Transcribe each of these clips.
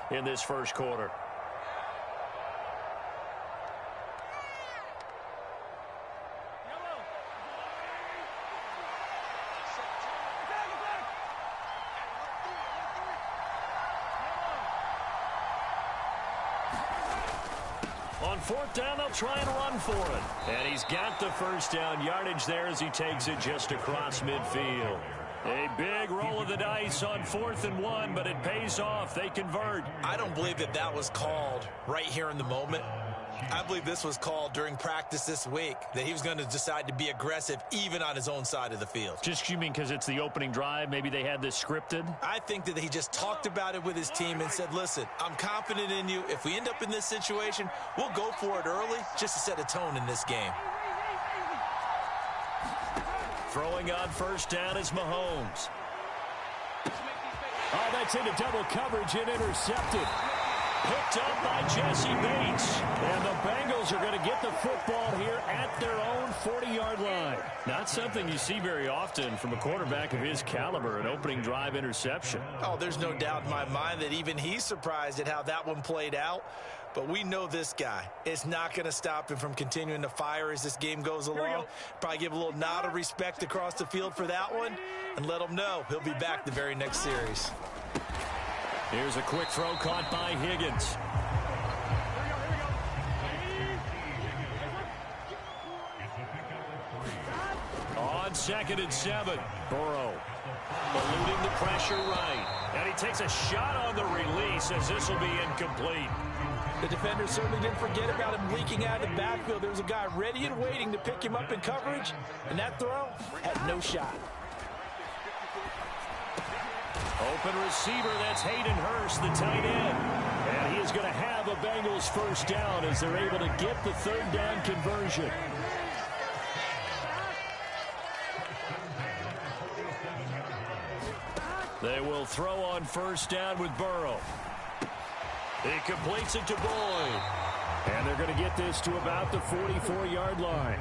here in this first quarter. On fourth down, they'll try and run for it. And he's got the first down yardage there as he takes it just across midfield. A big roll of the dice on 4th and 1, but it pays off. They convert. I don't believe that that was called right here in the moment. I believe this was called during practice this week, that he was going to decide to be aggressive even on his own side of the field. Just, you mean because it's the opening drive? Maybe they had this scripted? I think that he just talked about it with his team and said, listen, I'm confident in you. If we end up in this situation, we'll go for it early just to set a tone in this game. Throwing on first down is Mahomes. Oh, that's into double coverage and intercepted. Picked up by Jesse Bates. And the Bengals are going to get the football here at their own 40-yard line. Not something you see very often from a quarterback of his caliber, an opening drive interception. Oh, there's no doubt in my mind that even he's surprised at how that one played out. But we know this guy. It's not going to stop him from continuing to fire as this game goes along. Probably give a little nod of respect across the field for that one and let him know he'll be back the very next series. Here's a quick throw caught by Higgins. On 2nd and 7, Burrow eluding the pressure right. And he takes a shot on the release as this will be incomplete. The defender certainly didn't forget about him leaking out of the backfield. There was a guy ready and waiting to pick him up in coverage, and that throw had no shot. Open receiver, that's Hayden Hurst, the tight end. And he is going to have a Bengals first down as they're able to get the 3rd down conversion. They will throw on first down with Burrow. He completes it to Boyd. And they're going to get this to about the 44-yard line.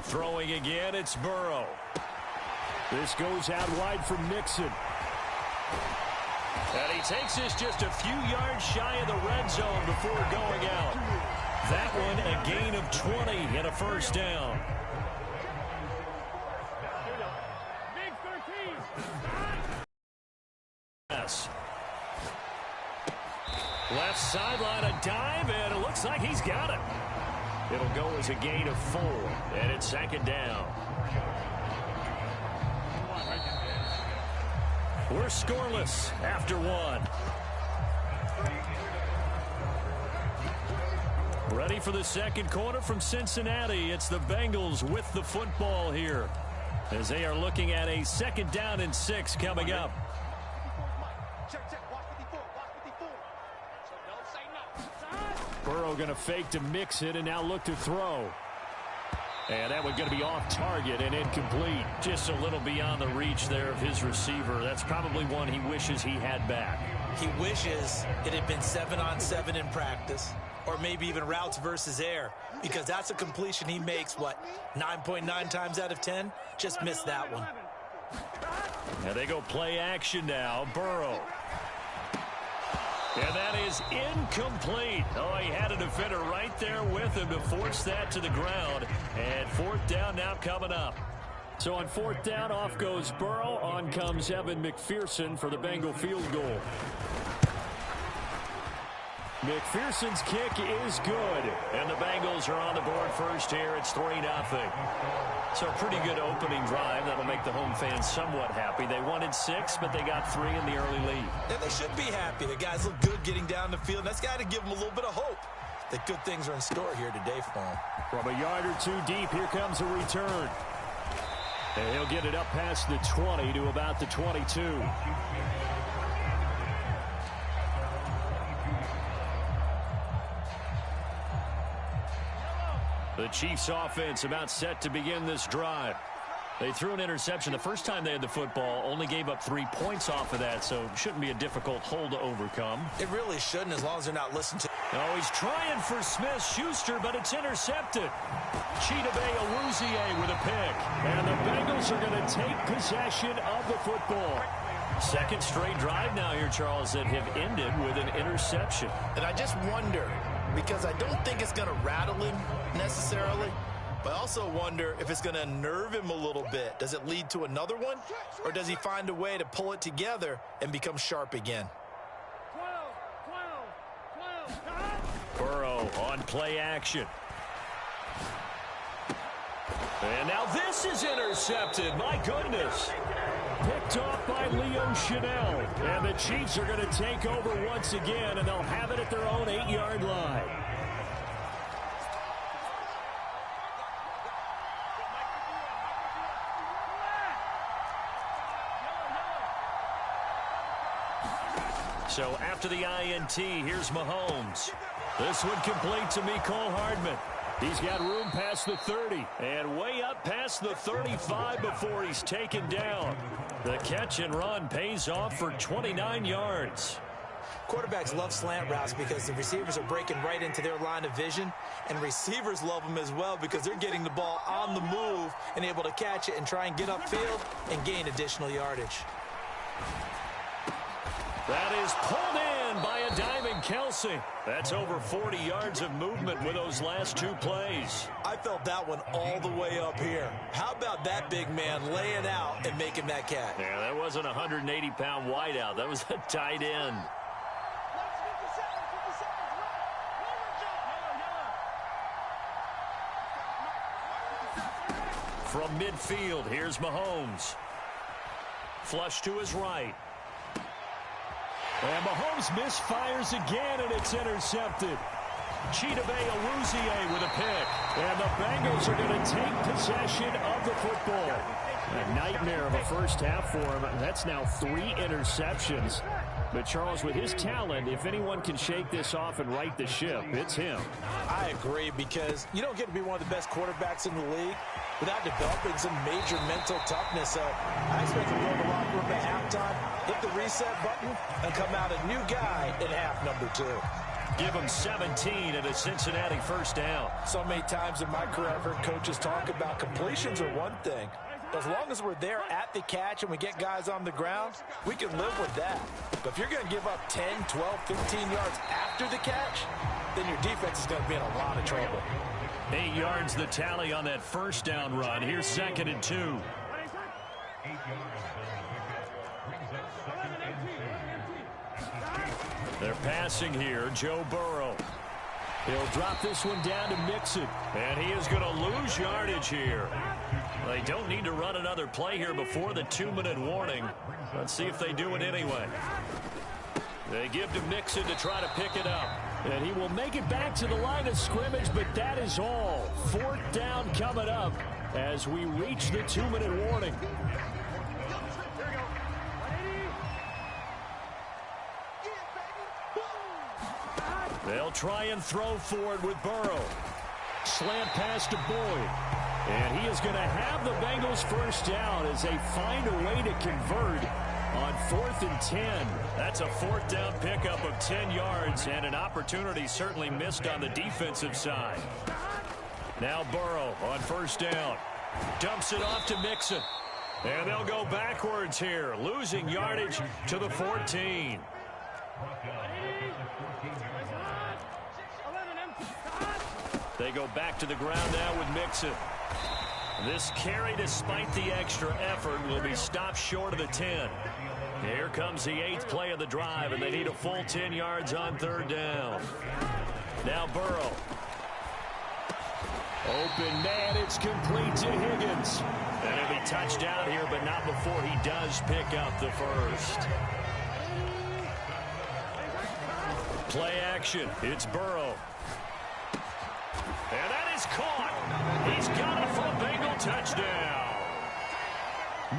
Throwing again, it's Burrow. This goes out wide for Mixon. And he takes this just a few yards shy of the red zone before going out. That one a gain of 20 and a first down. Yes. Left sideline, a dive, and it looks like he's got it. It'll go as a gain of 4, and it's 2nd down. We're scoreless after 1. Ready for the second quarter from Cincinnati. It's the Bengals with the football here as they are looking at a 2nd down and 6 coming up. Burrow going to fake to Mixon and now look to throw. And that one going to be off target and incomplete. Just a little beyond the reach there of his receiver. That's probably one he wishes he had back. He wishes it had been 7-on-7 in practice, or maybe even routes versus air, because that's a completion he makes, 9.9 times out of 10? Just missed that one. And they go play action now. Burrow. And that is incomplete. Oh, he had a defender right there with him to force that to the ground. And 4th down now coming up. So on 4th down, off goes Burrow. On comes Evan McPherson for the Bengal field goal. McPherson's kick is good. And the Bengals are on the board first here. It's 3-0. So a pretty good opening drive. That'll make the home fans somewhat happy. They wanted 6, but they got 3 in the early lead. And they should be happy. The guys look good getting down the field. That's got to give them a little bit of hope that good things are in store here today for them. From a yard or 2 deep, here comes a return. And he'll get it up past the 20 to about the 22. The Chiefs offense about set to begin this drive. They threw an interception the first time they had the football, only gave up 3 points off of that, so shouldn't be a difficult hole to overcome. It really shouldn't, as long as they're not listening to. Oh, he's trying for Smith-Schuster, but it's intercepted. Chidobe Awuzie with a pick. And the Bengals are going to take possession of the football. Second straight drive now here, Charles, that have ended with an interception. And I just wonder, because I don't think it's going to rattle him necessarily, but I also wonder if it's going to unnerve him a little bit. Does it lead to another one? Or does he find a way to pull it together and become sharp again? Burrow on play action. And now this is intercepted. My goodness. Picked off by Leo Chanel. And the Chiefs are going to take over once again, and they'll have it at their own 8-yard line. So after the INT, here's Mahomes. This one complete to Mecole Hardman. He's got room past the 30 and way up past the 35 before he's taken down. The catch and run pays off for 29 yards. Quarterbacks love slant routes because the receivers are breaking right into their line of vision, and receivers love them as well because they're getting the ball on the move and able to catch it and try and get upfield and gain additional yardage. That is pulled in by a diving Kelsey. That's over 40 yards of movement with those last 2 plays. I felt that one all the way up here. How about that big man laying out and making that catch? Yeah, that wasn't a 180-pound wideout. That was a tight end. From midfield, here's Mahomes. Flush to his right. And Mahomes misfires again, and it's intercepted. Chidobe Awuzie with a pick. And the Bengals are going to take possession of the football. A nightmare of a first half for him. That's now 3 interceptions. But Charles, with his talent, if anyone can shake this off and right the ship, it's him. I agree, because you don't get to be one of the best quarterbacks in the league without developing some major mental toughness. So I expect him to go in the locker room at halftime, hit the reset button, and come out a new guy in half number 2. Give him 17 and a Cincinnati first down. So many times in my career I've heard coaches talk about completions are one thing. As long as we're there at the catch and we get guys on the ground, we can live with that. But if you're going to give up 10, 12, 15 yards after the catch, then your defense is going to be in a lot of trouble. 8 yards the tally on that first down run. Here's 2nd and 2. They're passing here. Joe Burrow. He'll drop this one down to Mixon. And he is going to lose yardage here. They don't need to run another play here before the 2-minute warning. Let's see if they do it anyway. They give to Mixon to try to pick it up. And he will make it back to the line of scrimmage, but that is all. 4th down coming up as we reach the 2-minute warning. They'll try and throw for it with Burrow. Slant pass to Boyd. And he is going to have the Bengals first down as they find a way to convert on 4th and 10. That's a 4th down pickup of 10 yards and an opportunity certainly missed on the defensive side. Now Burrow on first down. Dumps it off to Mixon. And they'll go backwards here, losing yardage to the 14. They go back to the ground now with Mixon. This carry, despite the extra effort, will be stopped short of the 10. Here comes the 8th play of the drive, and they need a full 10 yards on 3rd down. Now Burrow. Open man, it's complete to Higgins. And he'll be touched out here, but not before he does pick up the first. Play action, it's Burrow. And that is caught. He's got it for a Bengal touchdown.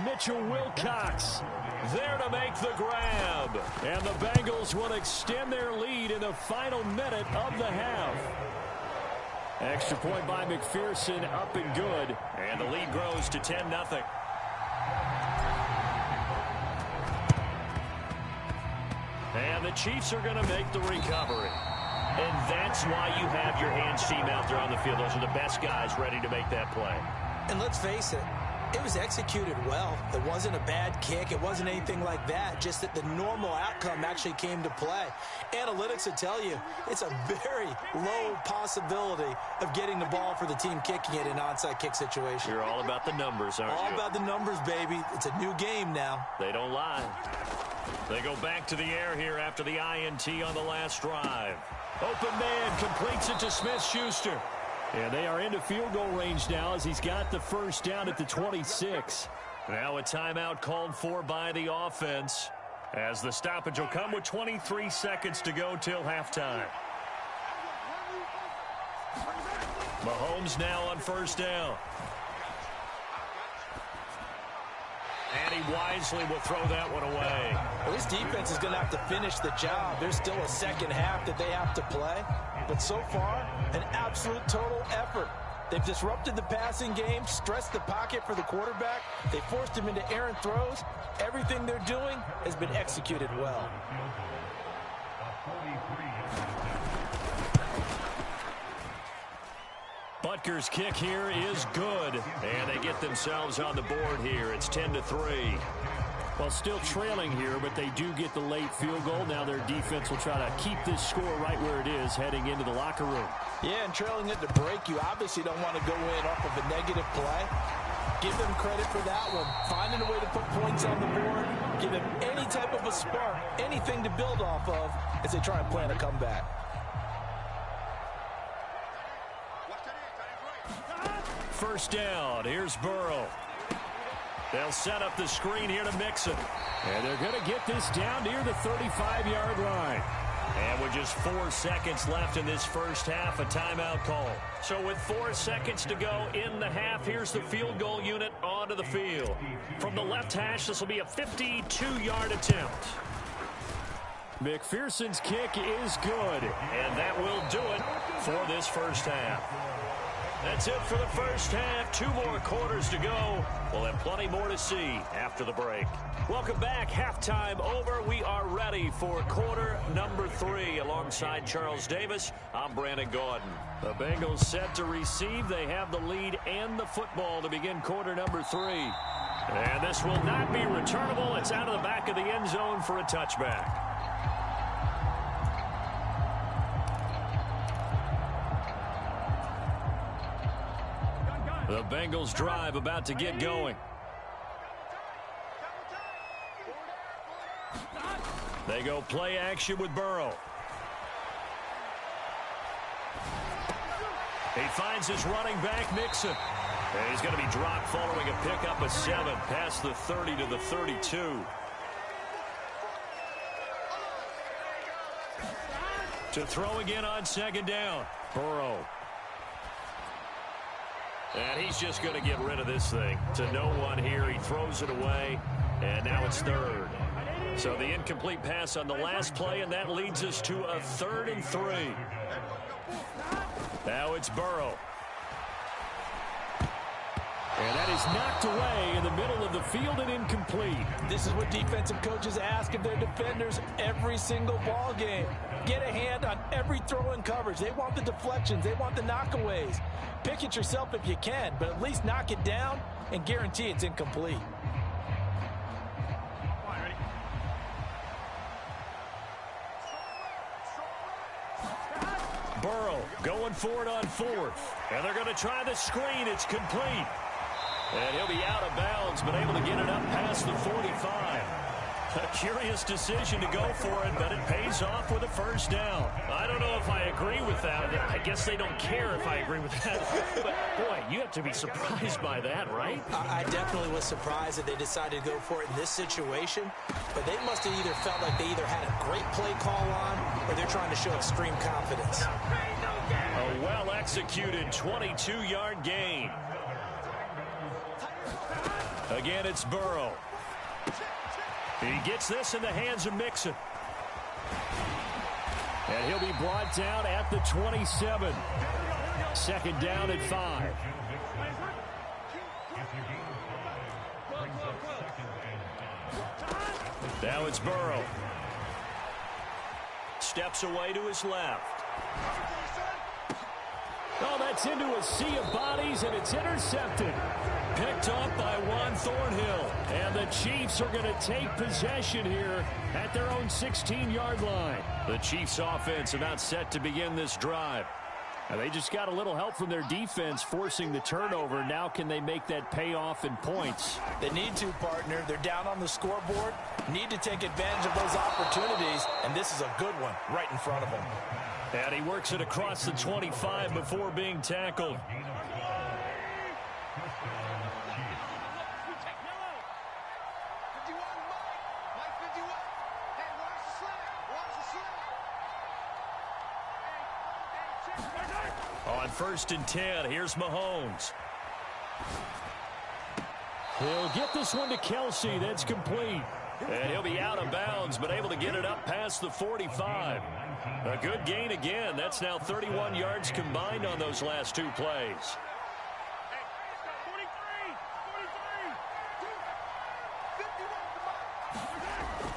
Mitchell Wilcox there to make the grab. And the Bengals will extend their lead in the final minute of the half. Extra point by McPherson, up and good. And the lead grows to 10-0. And the Chiefs are going to make the recovery. And that's why you have your hands team out there on the field. Those are the best guys ready to make that play. And let's face it, it was executed well. It wasn't a bad kick. It wasn't anything like that. Just that the normal outcome actually came to play. Analytics will tell you it's a very low possibility of getting the ball for the team kicking it in an onside kick situation. You're all about the numbers, aren't you? All about the numbers, baby. It's a new game now. They don't lie. They go back to the air here after the INT on the last drive. Open man completes it to Smith-Schuster. And they are into field goal range now as he's got the first down at the 26. Now a timeout called for by the offense as the stoppage will come with 23 seconds to go till halftime. Mahomes now on first down. And he wisely will throw that one away. Well, this defense is going to have to finish the job. There's still a second half that they have to play. But so far, an absolute total effort. They've disrupted the passing game, stressed the pocket for the quarterback. They forced him into errant throws. Everything they're doing has been executed well. Butker's kick here is good. And they get themselves on the board here. It's 10-3. Well, still trailing here, but they do get the late field goal. Now their defense will try to keep this score right where it is heading into the locker room. Yeah, and trailing it to break, you obviously don't want to go in off of a negative play. Give them credit for that one. Finding a way to put points on the board. Give them any type of a spark, anything to build off of as they try and plan a comeback. First down. Here's Burrow. They'll set up the screen here to Mixon. And they're going to get this down near the 35-yard line. And with just 4 seconds left in this first half, a timeout call. So with 4 seconds to go in the half, here's the field goal unit onto the field. From the left hash, this will be a 52-yard attempt. McPherson's kick is good. And that will do it for this first half. That's it for the first half. 2 more quarters to go. We'll have plenty more to see after the break. Welcome back. Halftime over. We are ready for quarter number 3. Alongside Charles Davis, I'm Brandon Gaudin. The Bengals set to receive. They have the lead and the football to begin quarter number 3. And this will not be returnable. It's out of the back of the end zone for a touchback. The Bengals drive about to get going. They go play action with Burrow. He finds his running back, Mixon. And he's going to be dropped following a pickup of 7 past the 30 to the 32. To throw again on second down. Burrow. And he's just going to get rid of this thing. To no one here. He throws it away. And now it's 3rd. So the incomplete pass on the last play, and that leads us to a 3rd and 3. Now it's Burrow. And that is knocked away in the middle of the field and incomplete. This is what defensive coaches ask of their defenders every single ball game. Get a hand on every throw in coverage. They want the deflections. They want the knockaways. Pick it yourself if you can, but at least knock it down and guarantee it's incomplete. Burrow going for it on 4th. And they're going to try the screen. It's complete. And he'll be out of bounds, but able to get it up past the 45. A curious decision to go for it, but it pays off with a first down. I don't know if I agree with that. I guess they don't care if I agree with that. But, boy, you have to be surprised by that, right? I definitely was surprised that they decided to go for it in this situation. But they must have either felt like they either had a great play call on or they're trying to show extreme confidence. A well-executed 22-yard gain. Again, it's Burrow. He gets this in the hands of Mixon. And he'll be brought down at the 27. second down at 5. Now it's Burrow. Steps away to his left. Oh, that's into a sea of bodies, and it's intercepted. Picked up by Juan Thornhill. And the Chiefs are going to take possession here at their own 16-yard line. The Chiefs offense about set to begin this drive. And they just got a little help from their defense forcing the turnover. Now can they make that pay off in points? They need to, partner. They're down on the scoreboard. Need to take advantage of those opportunities. And this is a good one right in front of them. And he works it across the 25 before being tackled. On 1st and 10, here's Mahomes. He'll get this one to Kelsey. That's complete. And he'll be out of bounds, but able to get it up past the 45. A good gain again. That's now 31 yards combined on those last 2 plays.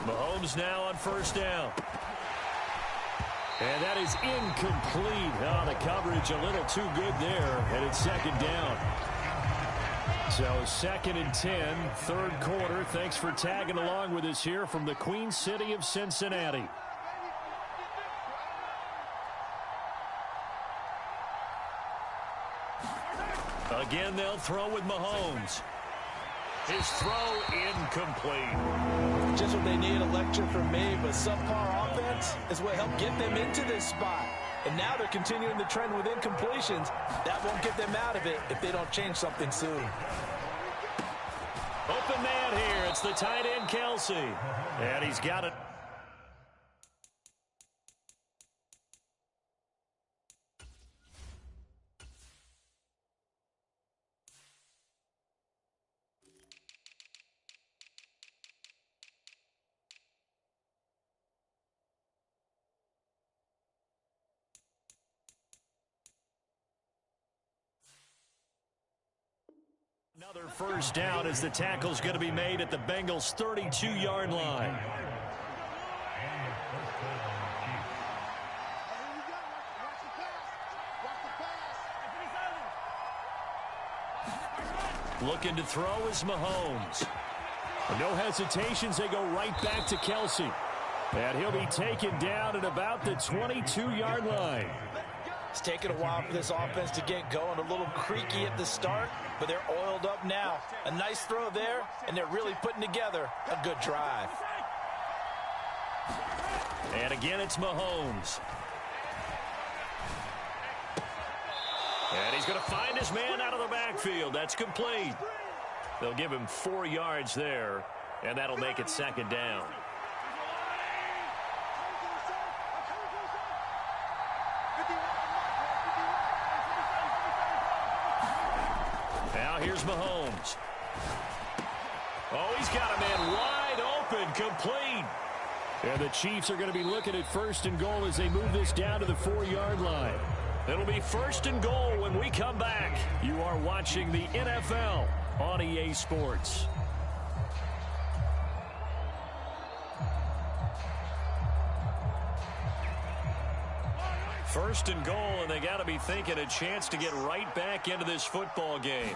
Mahomes now on 1st down. And that is incomplete. Oh, the coverage a little too good there, and it's 2nd down. So 2nd and 10, 3rd quarter. Thanks for tagging along with us here from the Queen City of Cincinnati. Again, they'll throw with Mahomes. His throw incomplete. Just what they need, a lecture from me, but subpar offense is what helped get them into this spot. And now they're continuing the trend with incompletions. That won't get them out of it if they don't change something soon. Open man here. It's the tight end, Kelsey. And he's got it. Another 1st down as the tackle's going to be made at the Bengals' 32-yard line. Looking to throw is Mahomes. No hesitations, they go right back to Kelsey. And he'll be taken down at about the 22-yard line. It's taken a while for this offense to get going. A little creaky at the start, but they're oiled up now. A nice throw there, and they're really putting together a good drive. And again, it's Mahomes. And he's going to find his man out of the backfield. That's complete. They'll give him 4 yards there, and that'll make it 2nd down. Here's Mahomes. Oh, he's got a man wide open, complete. And the Chiefs are going to be looking at 1st and goal as they move this down to the 4-yard line. It'll be 1st and goal when we come back. You are watching the NFL on EA Sports. First and goal, and they got to be thinking a chance to get right back into this football game.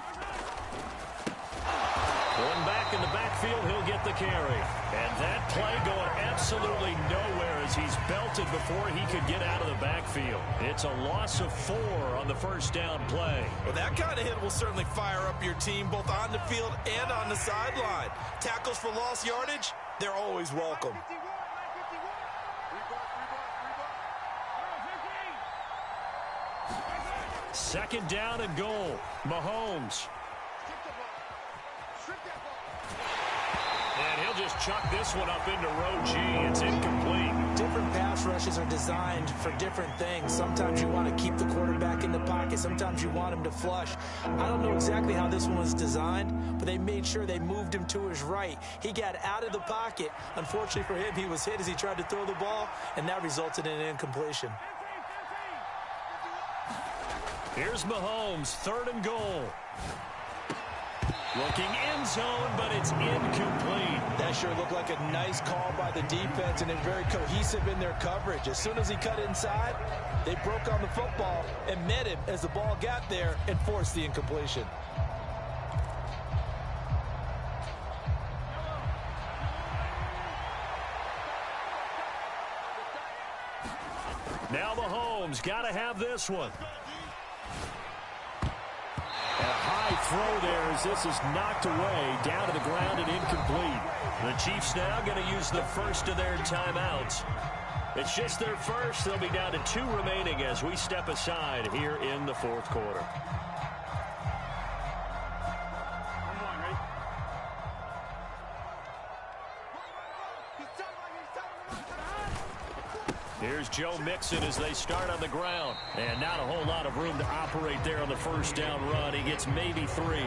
Going back in the backfield, he'll get the carry. And that play going absolutely nowhere as he's belted before he could get out of the backfield. It's a loss of 4 on the 1st down play. Well, that kind of hit will certainly fire up your team both on the field and on the sideline. Tackles for lost yardage, they're always welcome. Second down and goal. Mahomes. And he'll just chuck this one up into row G. It's incomplete. Different pass rushes are designed for different things. Sometimes you want to keep the quarterback in the pocket. Sometimes you want him to flush. I don't know exactly how this one was designed, but they made sure they moved him to his right. He got out of the pocket. Unfortunately for him, he was hit as he tried to throw the ball, and that resulted in an incompletion. Here's Mahomes, 3rd and goal. Looking end zone, but it's incomplete. That sure looked like a nice call by the defense, and they're very cohesive in their coverage. As soon as he cut inside, they broke on the football and met him as the ball got there and forced the incompletion. Now Mahomes got to have this one. A high throw there as this is knocked away, down to the ground and incomplete. The Chiefs now going to use the first of their timeouts. It's just their first. They'll be down to 2 remaining as we step aside here in the 4th quarter. Here's Joe Mixon as they start on the ground. And not a whole lot of room to operate there on the first down run. He gets maybe 3.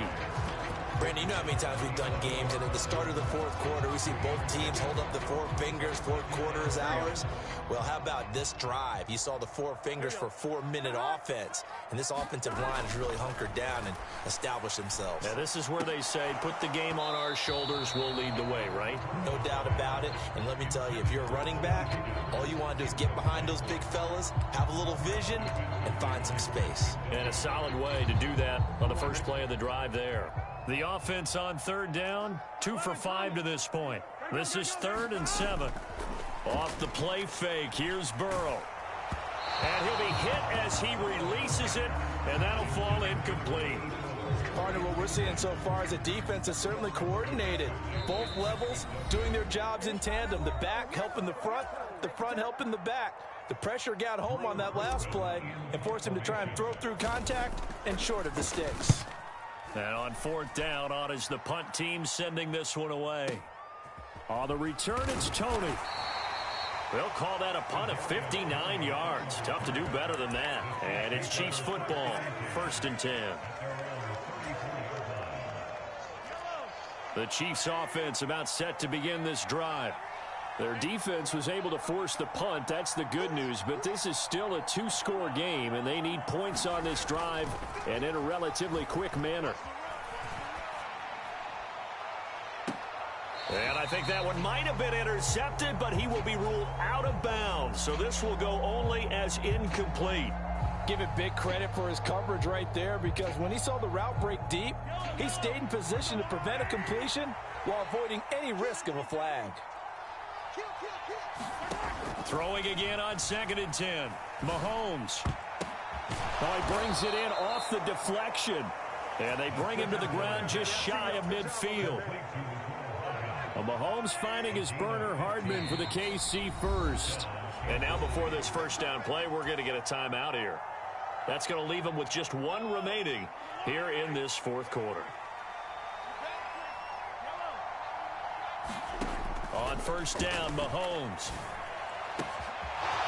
Brandon, you know how many times we've done games, and at the start of the 4th quarter, we see both teams hold up the 4 fingers, 4th quarter is ours. Well, how about this drive? You saw the 4 fingers for 4-minute offense, and this offensive line has really hunkered down and established themselves. Now, this is where they say, put the game on our shoulders, we'll lead the way, right? No doubt about it, and let me tell you, if you're a running back, all you want to do is get behind those big fellas, have a little vision, and find some space. And a solid way to do that on the first play of the drive there. The offense on 3rd down, 2 for 5 to this point. This is 3rd and 7. Off the play fake, here's Burrow. And he'll be hit as he releases it, and that'll fall incomplete. Partner, what we're seeing so far is a defense that's certainly coordinated. Both levels doing their jobs in tandem. The back helping the front helping the back. The pressure got home on that last play and forced him to try and throw through contact and short of the sticks. And on 4th down, on is the punt team sending this one away. On the return, it's Tony. They'll call that a punt of 59 yards. Tough to do better than that. And it's Chiefs football, 1st and 10. The Chiefs offense about set to begin this drive. Their defense was able to force the punt. That's the good news. But this is still a 2-score game, and they need points on this drive and in a relatively quick manner. And I think that one might have been intercepted, but he will be ruled out of bounds. So this will go only as incomplete. Give it big credit for his coverage right there, because when he saw the route break deep, he stayed in position to prevent a completion while avoiding any risk of a flag. Throwing again on 2nd and 10. Mahomes. Oh, he brings it in off the deflection. And they bring him to the ground just shy of midfield. Well, Mahomes finding his burner Hardman for the KC first. And now before this first down play, we're going to get a timeout here. That's going to leave him with just 1 remaining here in this 4th quarter. On 1st down, Mahomes.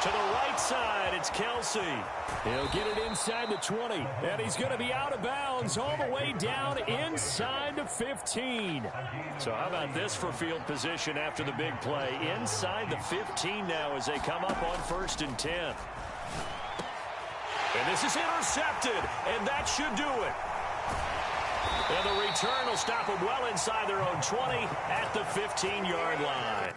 To the right side, it's Kelsey. He'll get it inside the 20, and he's going to be out of bounds all the way down inside the 15. So how about this for field position after the big play? Inside the 15 now as they come up on 1st and 10. And this is intercepted, and that should do it. And the return will stop them well inside their own 20 at the 15-yard line.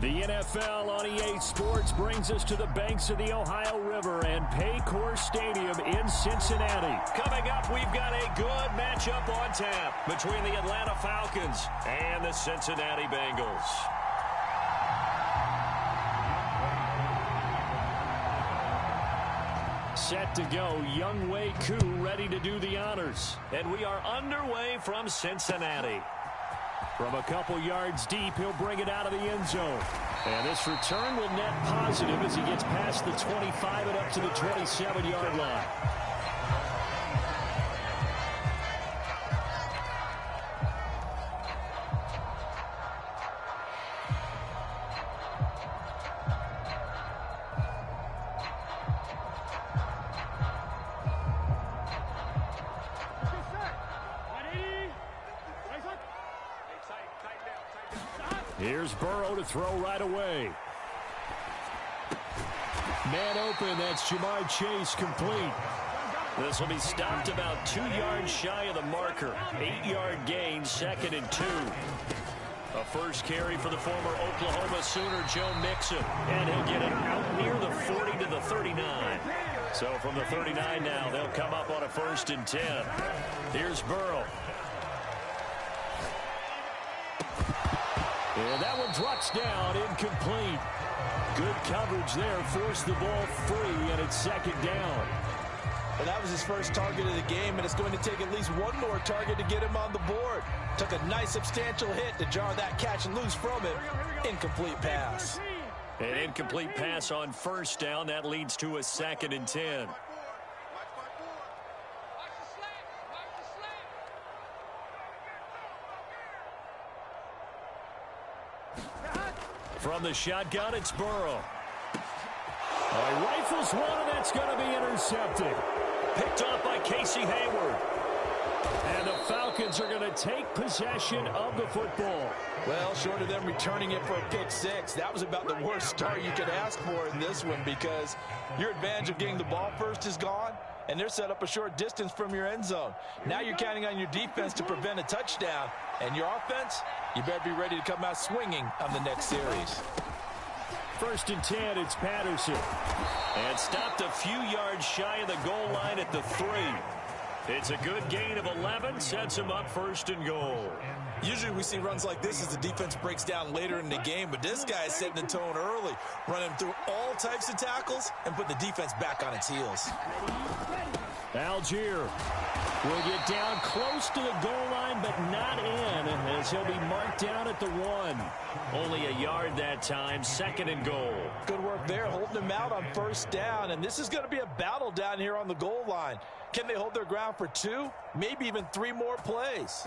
The NFL on EA Sports brings us to the banks of the Ohio River and Paycor Stadium in Cincinnati. Coming up, we've got a good matchup on tap between the Atlanta Falcons and the Cincinnati Bengals. Set to go, Younghoe Koo ready to do the honors. And we are underway from Cincinnati. From a couple yards deep, he'll bring it out of the end zone. And this return will net positive as he gets past the 25 and up to the 27-yard line. Here's Burrow to throw right away. Man open, that's Jamar Chase complete. This will be stopped about 2 yards shy of the marker. 8-yard gain, 2nd and 2. A first carry for the former Oklahoma Sooner, Joe Mixon. And he'll get it out near the 40 to the 39. So from the 39 now, they'll come up on a 1st and 10. Here's Burrow. And that one drops down, incomplete. Good coverage there, forced the ball free, and it's 2nd down. Well, that was his first target of the game, and it's going to take at least one more target to get him on the board. Took a nice substantial hit to jar that catch and loose from him. Incomplete pass. An incomplete pass on 1st down. That leads to a 2nd and 10. From the shotgun, it's Burrow. He rifles one, and that's going to be intercepted. Picked off by Casey Hayward. And the Falcons are going to take possession of the football. Well, short of them returning it for a pick 6, that was about the worst start you could ask for in this one, because your advantage of getting the ball first is gone, and they're set up a short distance from your end zone. Now you're counting on your defense to prevent a touchdown, and your offense, you better be ready to come out swinging on the next series. 1st and 10, it's Patterson. And stopped a few yards shy of the goal line at the 3. It's a good gain of 11, sets him up 1st and goal. Usually we see runs like this as the defense breaks down later in the game, but this guy is setting the tone early, running through all types of tackles and put the defense back on its heels. Algier will get down close to the goal line, but not in, as he'll be marked down at the 1. Only a yard that time, 2nd and goal. Good work there, holding him out on 1st down, and this is going to be a battle down here on the goal line. Can they hold their ground for 2, maybe even 3 more plays?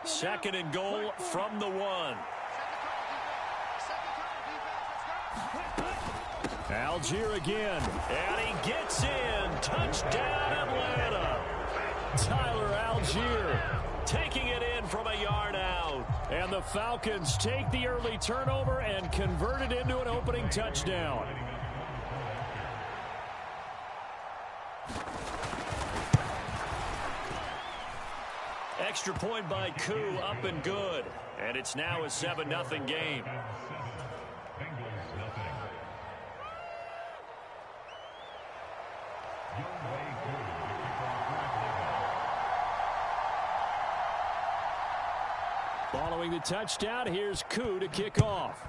2nd and goal from the 1. Algier again. And he gets in. Touchdown, Atlanta. Tyler Algier taking it in from a yard out. And the Falcons take the early turnover and convert it into an opening touchdown. Extra point by Koo, up and good. And it's now a 7-0 game. Following the touchdown, here's Koo to kick off.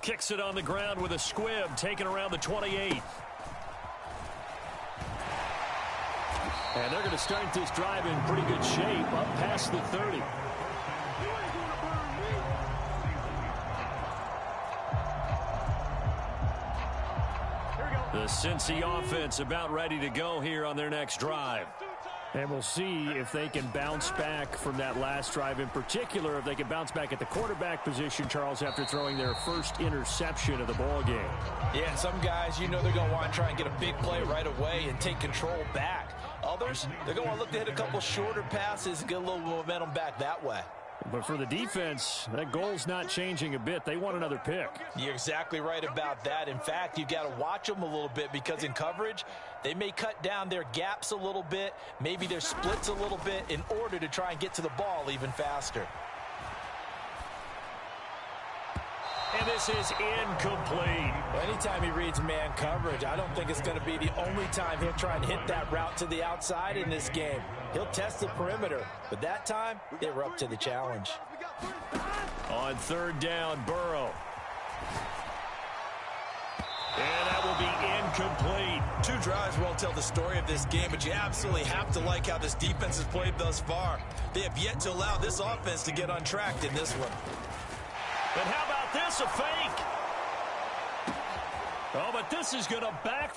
Kicks it on the ground with a squib, taken around the 28. And they're going to start this drive in pretty good shape, up past the 30. The Cincy offense about ready to go here on their next drive. And we'll see if they can bounce back from that last drive, in particular, if they can bounce back at the quarterback position, Charles, after throwing their first interception of the ball game. Yeah, some guys, you know they're going to want to try and get a big play right away and take control back. Others, they're going to look to hit a couple shorter passes and get a little momentum back that way. But for the defense, that goal's not changing a bit. They want another pick. You're exactly right about that. In fact, you've got to watch them a little bit because in coverage, they may cut down their gaps a little bit, maybe their splits a little bit in order to try and get to the ball even faster. And this is incomplete. Well, anytime he reads man coverage, I don't think it's going to be the only time he'll try and hit that route to the outside in this game. He'll test the perimeter, but that time, they were up to the challenge. On third down, Burrow. And that will be incomplete. Two drives won't tell the story of this game, but you absolutely have to like how this defense has played thus far. They have yet to allow this offense to get untracked in this one. And how about this, a fake? Oh, but this is going to back.